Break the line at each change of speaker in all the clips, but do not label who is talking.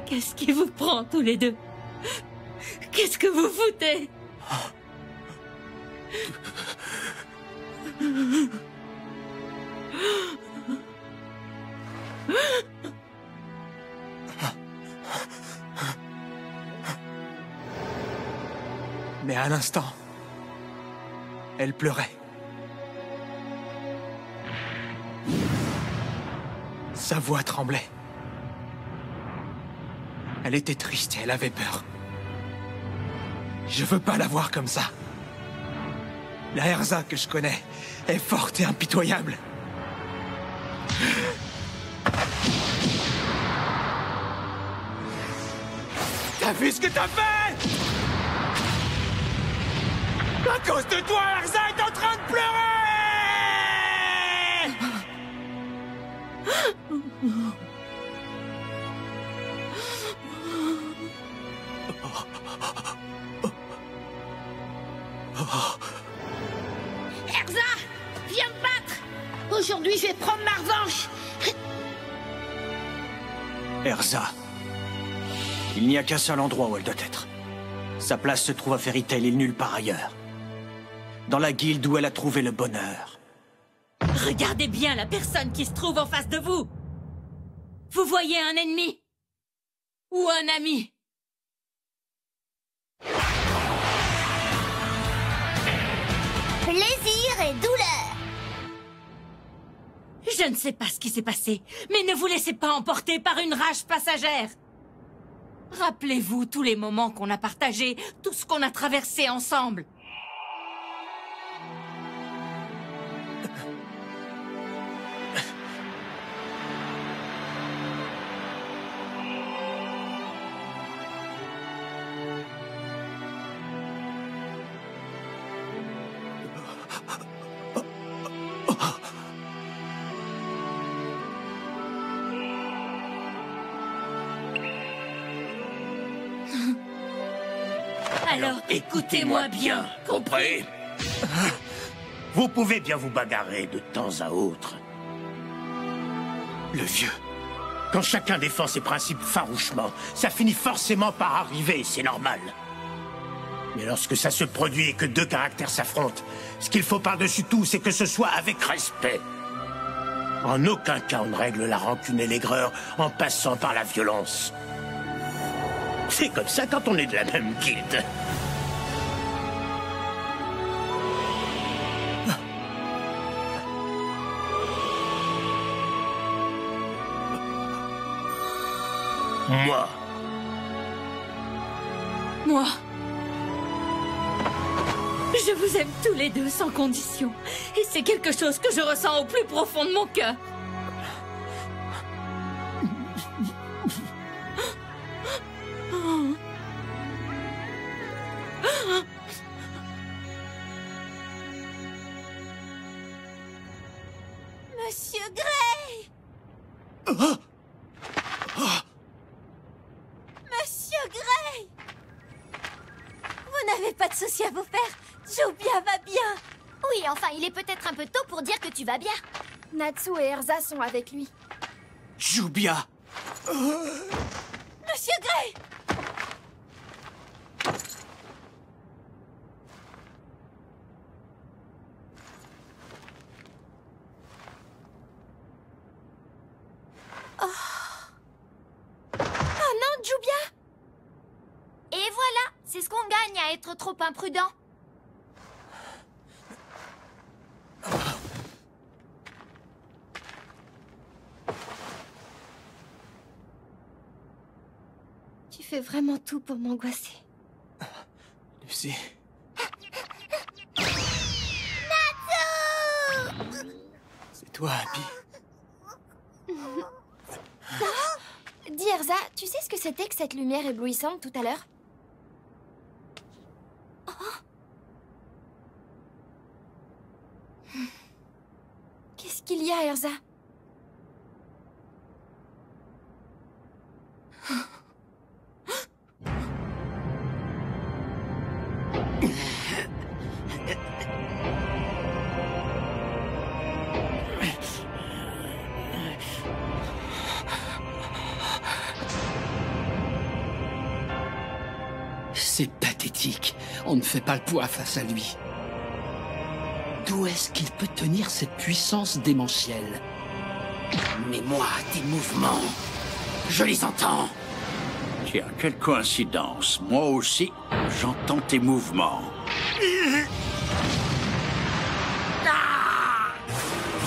Qu'est-ce qui vous prend tous les deux? Qu'est-ce que vous foutez?
Mais à l'instant, elle pleurait. Sa voix tremblait. Elle était triste et elle avait peur. Je veux pas la voir comme ça. La Erza que je connais est forte et impitoyable. T'as vu ce que t'as fait? À cause de toi, Erza est en train de pleurer!
Erza, viens me battre! Aujourd'hui, je vais prendre ma revanche!
Erza. Il n'y a qu'un seul endroit où elle doit être. Sa place se trouve à Fairy Tail et nulle part ailleurs. Dans la guilde où elle a trouvé le bonheur.
Regardez bien la personne qui se trouve en face de vous. Vous voyez un ennemi? Ou un ami?
Plaisir et douleur.
Je ne sais pas ce qui s'est passé, mais ne vous laissez pas emporter par une rage passagère. Rappelez-vous tous les moments qu'on a partagés, tout ce qu'on a traversé ensemble. Alors, écoutez-moi bien, compris?
Vous pouvez bien vous bagarrer de temps à autre.
Le vieux.
Quand chacun défend ses principes farouchement, ça finit forcément par arriver, c'est normal. Mais lorsque ça se produit et que deux caractères s'affrontent, ce qu'il faut par-dessus tout, c'est que ce soit avec respect. En aucun cas on ne règle la rancune et l'aigreur en passant par la violence. C'est comme ça quand on est de la même guilde. Moi.
Je vous aime tous les deux sans condition. Et c'est quelque chose que je ressens au plus profond de mon cœur.
Monsieur Gray! Monsieur Gray! Vous n'avez pas de soucis à vous faire. Jubia va bien. Oui, enfin, il est peut-être un peu tôt pour dire que tu vas bien.
Natsu et Erza sont avec lui.
Jubia.
Monsieur Gray! Oh non, Jubia! Et voilà, c'est ce qu'on gagne à être trop imprudent.
Tu fais vraiment tout pour m'angoisser.
Lucy. C'est toi, Abby.
Dis Erza, tu sais ce que c'était que cette lumière éblouissante tout à l'heure? Qu'est-ce qu'il y a, Erza?
pathétique. On ne fait pas le poids face à lui. D'où est-ce qu'il peut tenir cette puissance démentielle? Mais moi, tes mouvements, je les entends.
Tiens, quelle coïncidence. Moi aussi, j'entends tes mouvements.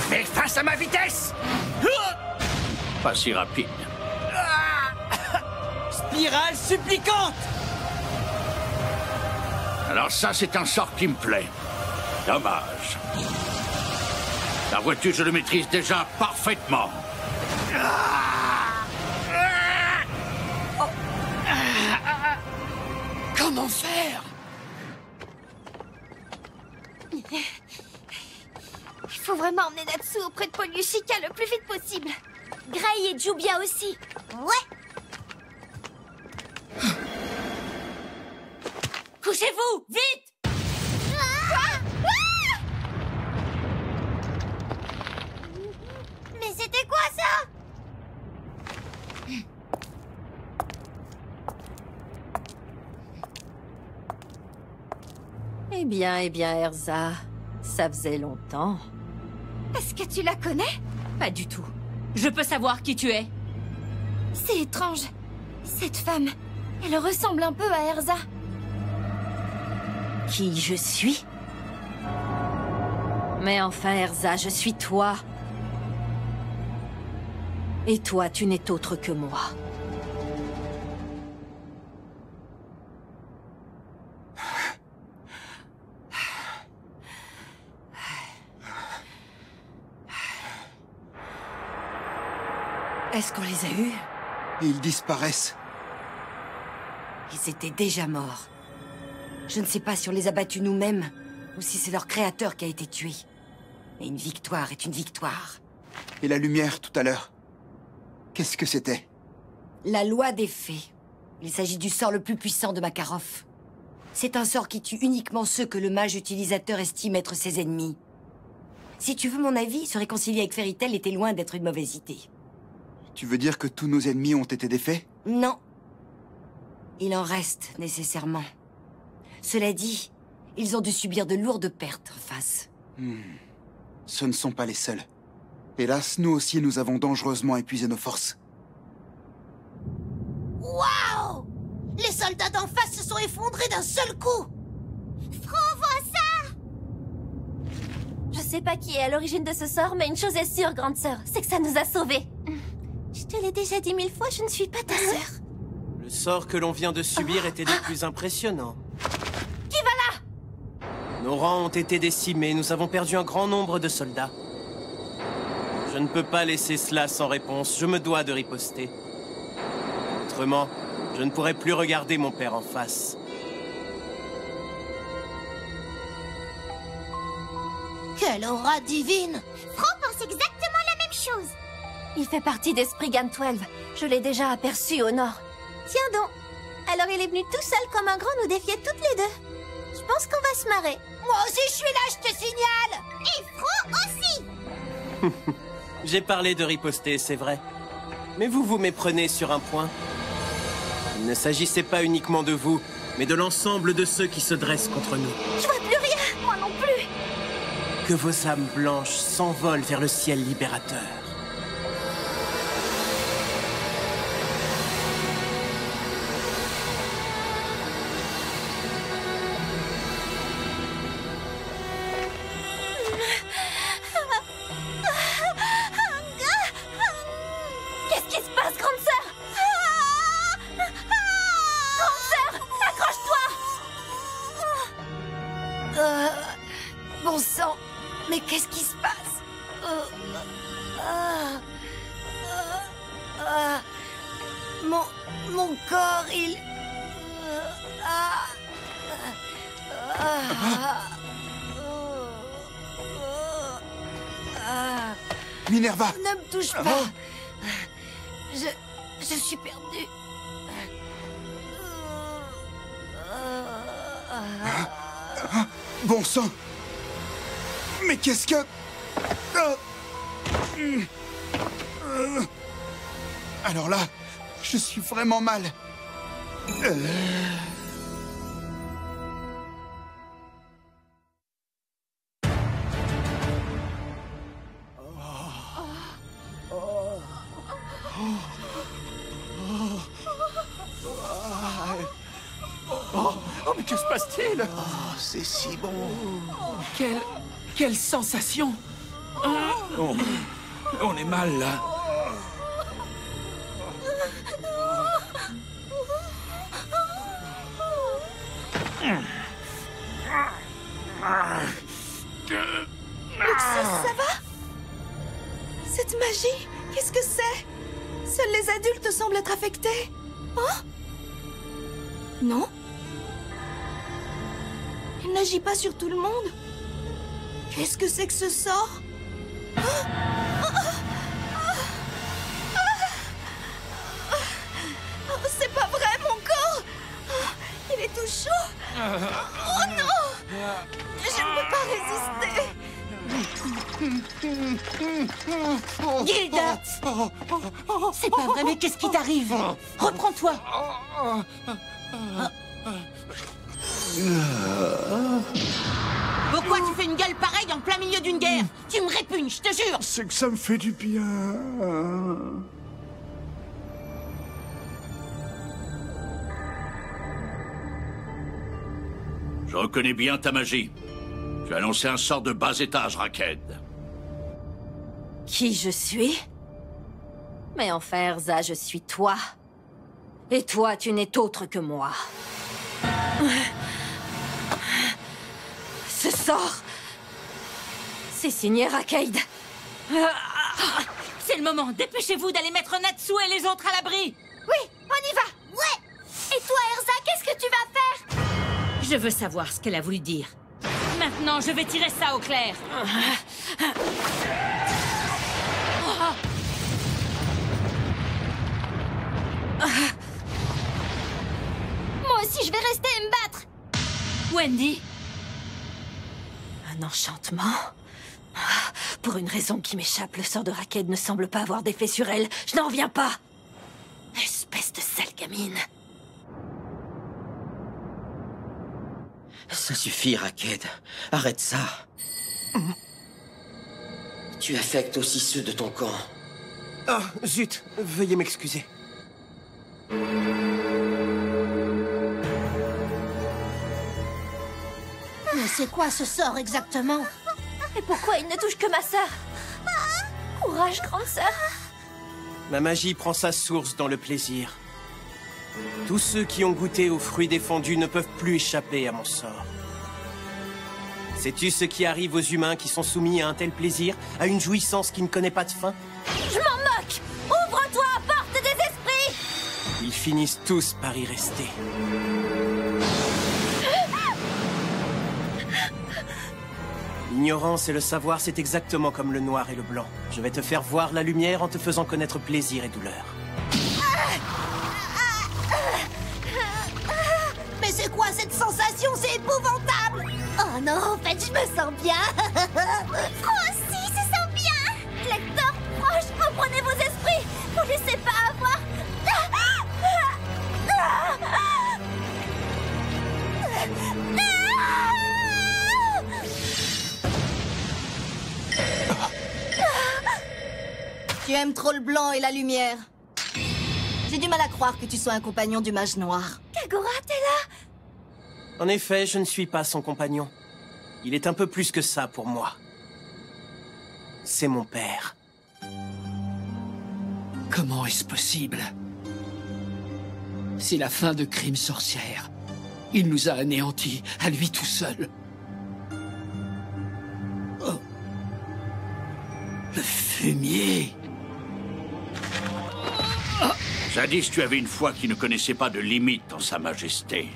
Fais face à ma vitesse!
Pas si rapide.
Spirale supplicante!
Alors ça, c'est un sort qui me plaît. Dommage. La voiture, je le maîtrise déjà parfaitement.
Comment faire?
Il faut vraiment emmener Natsu auprès de Polyushika le plus vite possible. Gray et Jubia aussi. Ouais.
Couchez-vous, vite!
Mais c'était quoi ça?
Eh bien, Erza, ça faisait longtemps.
Est-ce que tu la connais?
Pas du tout. Je peux savoir qui tu es?
C'est étrange. Cette femme, elle ressemble un peu à Erza.
Qui je suis? Mais enfin, Erza, je suis toi. Et toi, tu n'es autre que moi. Est-ce qu'on les a eus?
Ils disparaissent.
Ils étaient déjà morts. Je ne sais pas si on les a battus nous-mêmes, ou si c'est leur créateur qui a été tué. Mais une victoire est une victoire.
Et la lumière, tout à l'heure, qu'est-ce que c'était?
La loi des fées. Il s'agit du sort le plus puissant de Makarov. C'est un sort qui tue uniquement ceux que le mage utilisateur estime être ses ennemis. Si tu veux mon avis, se réconcilier avec Fairy Tail était loin d'être une mauvaise idée.
Tu veux dire que tous nos ennemis ont été défaits?
Non. Il en reste, nécessairement. Cela dit, ils ont dû subir de lourdes pertes en face.
Ce ne sont pas les seuls. Hélas, nous aussi, nous avons dangereusement épuisé nos forces.
Waouh! Les soldats d'en face se sont effondrés d'un seul coup!
Fran, vois ça! Je sais pas qui est à l'origine de ce sort, mais une chose est sûre, grande sœur, c'est que ça nous a sauvés. Je te l'ai déjà dit 1000 fois, je ne suis pas ta sœur.
Le sort que l'on vient de subir était des plus impressionnants.
Qui va là?
Nos rangs ont été décimés, nous avons perdu un grand nombre de soldats. Je ne peux pas laisser cela sans réponse, je me dois de riposter. Autrement, je ne pourrais plus regarder mon père en face.
Quelle aura divine!
Fran pense exactement la même chose. Il fait partie des Spriggan 12. Je l'ai déjà aperçu au nord. Tiens donc. Alors il est venu tout seul comme un grand nous défier toutes les deux. Je pense qu'on va se marrer.
Moi aussi je suis là, je te signale!
Et Fran aussi!
J'ai parlé de riposter, c'est vrai. Mais vous vous méprenez sur un point. Il ne s'agissait pas uniquement de vous, mais de l'ensemble de ceux qui se dressent contre nous.
Je vois plus rien, moi non plus.
Que vos âmes blanches s'envolent vers le ciel libérateur.
Qu'est-ce qui se passe, grande sœur? Grande sœur, accroche-toi!
Bon sang, mais qu'est-ce qui se passe? Mon corps, il...
Minerva!
Ne me touche pas. Je suis perdue.
Bon sang! Mais qu'est-ce que... Alors là, je suis vraiment mal.
passe-t-il?
Oh, c'est si bon.
Quelle sensation!
On est mal, là.
Luxus, ça va? Cette magie, qu'est-ce que c'est? Seuls les adultes semblent être affectés. Hein? Non? Il n'agit pas sur tout le monde. Qu'est-ce que c'est que ce sort? C'est pas vrai, mon corps! Il est tout chaud! Oh non! Je ne peux pas résister!
Gilda! C'est pas vrai, mais qu'est-ce qui t'arrive? Reprends-toi! Pourquoi tu fais une gueule pareille en plein milieu d'une guerre? Tu me répugnes, je te jure!
C'est que ça me fait du bien. Je reconnais bien ta magie. Tu as annoncé un sort de bas étage, Raked.
Qui je suis? Mais enfin, Erza, je suis toi. Et toi, tu n'es autre que moi. Ce sort... c'est signé Raked.
C'est le moment. Dépêchez-vous d'aller mettre Natsu et les autres à l'abri.
Oui, on y va. Ouais. Et toi, Erza, qu'est-ce que tu vas faire?
Je veux savoir ce qu'elle a voulu dire. Maintenant, je vais tirer ça au clair.
Moi aussi, je vais rester et me battre.
Wendy?
Un enchantement? Pour une raison qui m'échappe, le sort de Raked ne semble pas avoir d'effet sur elle. Je n'en reviens pas. Espèce de sale gamine.
Ça suffit, Raked. Arrête ça. Tu affectes aussi ceux de ton camp.
Oh, zut. Veuillez m'excuser.
Mais c'est quoi ce sort exactement?
Et pourquoi il ne touche que ma sœur? Courage, grande sœur.
Ma magie prend sa source dans le plaisir. Tous ceux qui ont goûté aux fruits défendus ne peuvent plus échapper à mon sort. Sais-tu ce qui arrive aux humains qui sont soumis à un tel plaisir, à une jouissance qui ne connaît pas de fin?
Je m'en moque. Ouvre-toi, porte des esprits.
Ils finissent tous par y rester. L'ignorance et le savoir, c'est exactement comme le noir et le blanc. Je vais te faire voir la lumière en te faisant connaître plaisir et douleur.
Mais c'est quoi cette sensation? C'est épouvantable!
Oh non, en fait, je me sens bien. Moi aussi, se sent bien. Lecteur, proche, reprenez vos esprits. Vous laissez pas avoir.
Tu aimes trop le blanc et la lumière. J'ai du mal à croire que tu sois un compagnon du mage noir.
Kagura, t'es là?
En effet, je ne suis pas son compagnon. Il est un peu plus que ça pour moi. C'est mon père.
Comment est-ce possible? C'est la fin de Crime Sorcière. Il nous a anéantis, à lui tout seul. Oh. Le fumier.
Jadis, tu avais une foi qui ne connaissait pas de limite dans sa majesté.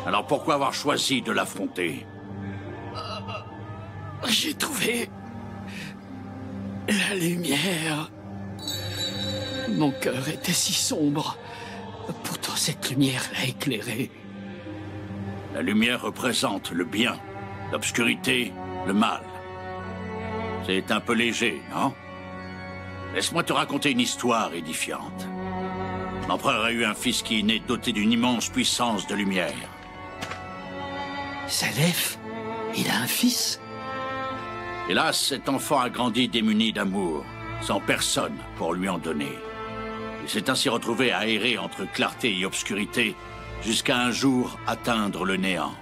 Alors pourquoi avoir choisi de l'affronter?
J'ai trouvé la lumière. Mon cœur était si sombre. Pourtant, cette lumière l'a éclairé.
La lumière représente le bien, l'obscurité, le mal. C'est un peu léger, non? Laisse-moi te raconter une histoire édifiante. L'empereur a eu un fils qui est né doté d'une immense puissance de lumière.
Salef, il a un fils?
Hélas, cet enfant a grandi démuni d'amour, sans personne pour lui en donner. Il s'est ainsi retrouvé à errer entre clarté et obscurité, jusqu'à un jour atteindre le néant.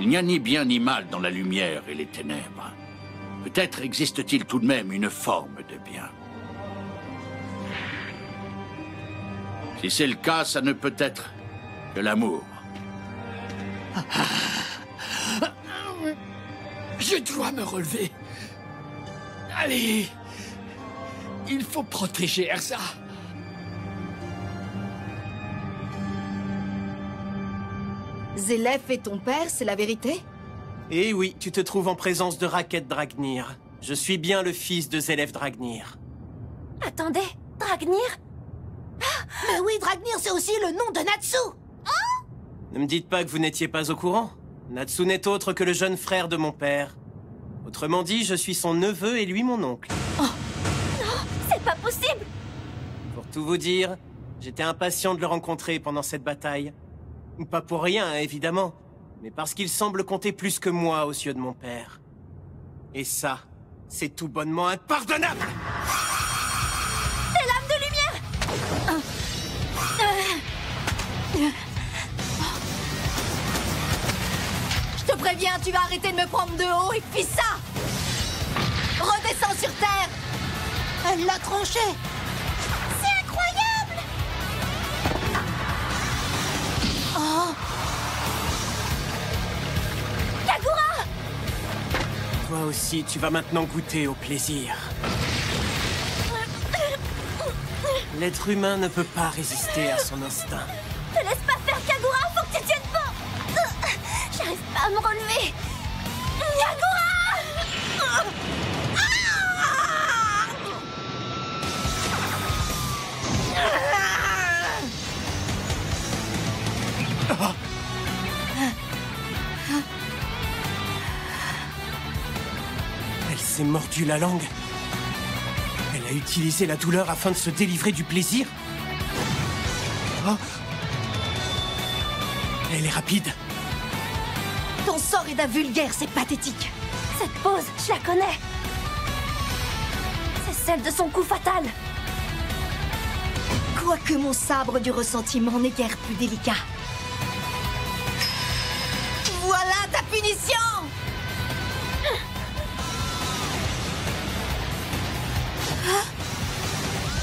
Il n'y a ni bien ni mal dans la lumière et les ténèbres. Peut-être existe-t-il tout de même une forme de bien. Si c'est le cas, ça ne peut être que l'amour.
Je dois me relever. Allez, il faut protéger Erza.
Zélef est ton père, c'est la vérité?
Eh oui, tu te trouves en présence de Raquette Dragnir. Je suis bien le fils de Zélef Dragnir.
Attendez, Dragnir?
Mais oui, Dragnir, c'est aussi le nom de Natsu.
Ne me dites pas que vous n'étiez pas au courant. Natsu n'est autre que le jeune frère de mon père. Autrement dit, je suis son neveu et lui mon oncle.
Oh non, c'est pas possible!
Pour tout vous dire, j'étais impatient de le rencontrer pendant cette bataille. Pas pour rien, évidemment, mais parce qu'il semble compter plus que moi aux yeux de mon père. Et ça, c'est tout bonnement impardonnable!
Des lames de lumière!
Je te préviens, tu vas arrêter de me prendre de haut et puis ça! Redescends sur terre!
Elle l'a tranché.
C'est incroyable!
Oh!
Kagura!
Toi aussi, tu vas maintenant goûter au plaisir. L'être humain ne peut pas résister à son instinct.
Te laisse pas faire, Kagura! Faut que tu tiennes bon! J'arrive pas à me relever! Kagura!
Elle s'est mordue la langue. Elle a utilisé la douleur afin de se délivrer du plaisir. Oh. Elle est rapide.
Ton sort est d'un vulgaire, c'est pathétique.
Cette pose, je la connais. C'est celle de son coup fatal.
Quoique mon sabre du ressentiment n'est guère plus délicat. Voilà ta punition!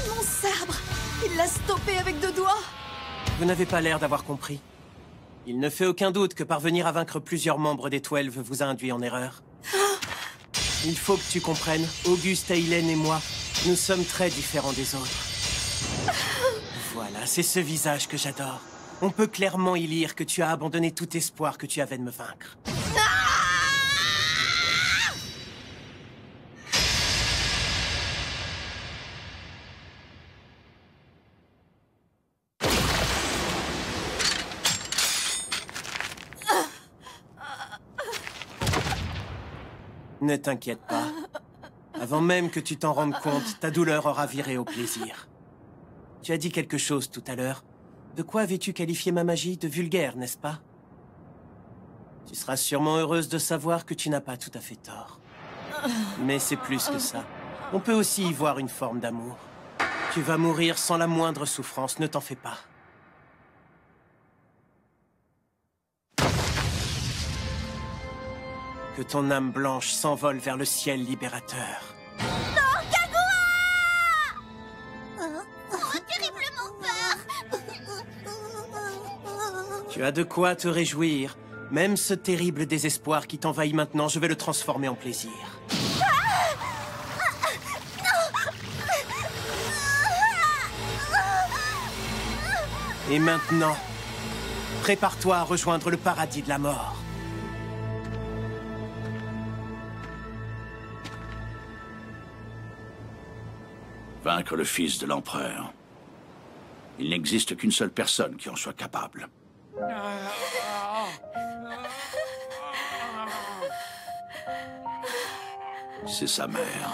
Mon sabre! Il l'a stoppé avec 2 doigts!
Vous n'avez pas l'air d'avoir compris. Il ne fait aucun doute que parvenir à vaincre plusieurs membres des 12 vous a induit en erreur. Il faut que tu comprennes, Auguste, Aylen et moi, nous sommes très différents des autres. Voilà, c'est ce visage que j'adore. On peut clairement y lire que tu as abandonné tout espoir que tu avais de me vaincre. Ne t'inquiète pas. Avant même que tu t'en rendes compte, ta douleur aura viré au plaisir. Tu as dit quelque chose tout à l'heure. De quoi avais-tu qualifié ma magie? De vulgaire, n'est-ce pas? Tu seras sûrement heureuse de savoir que tu n'as pas tout à fait tort. Mais c'est plus que ça. On peut aussi y voir une forme d'amour. Tu vas mourir sans la moindre souffrance, ne t'en fais pas. Que ton âme blanche s'envole vers le ciel libérateur.
Non, Kagura! Oh, terriblement peur!
Tu as de quoi te réjouir. Même ce terrible désespoir qui t'envahit maintenant, je vais le transformer en plaisir. Et maintenant, prépare-toi à rejoindre le paradis de la mort.
Vaincre le fils de l'empereur. Il n'existe qu'une seule personne qui en soit capable. C'est sa mère.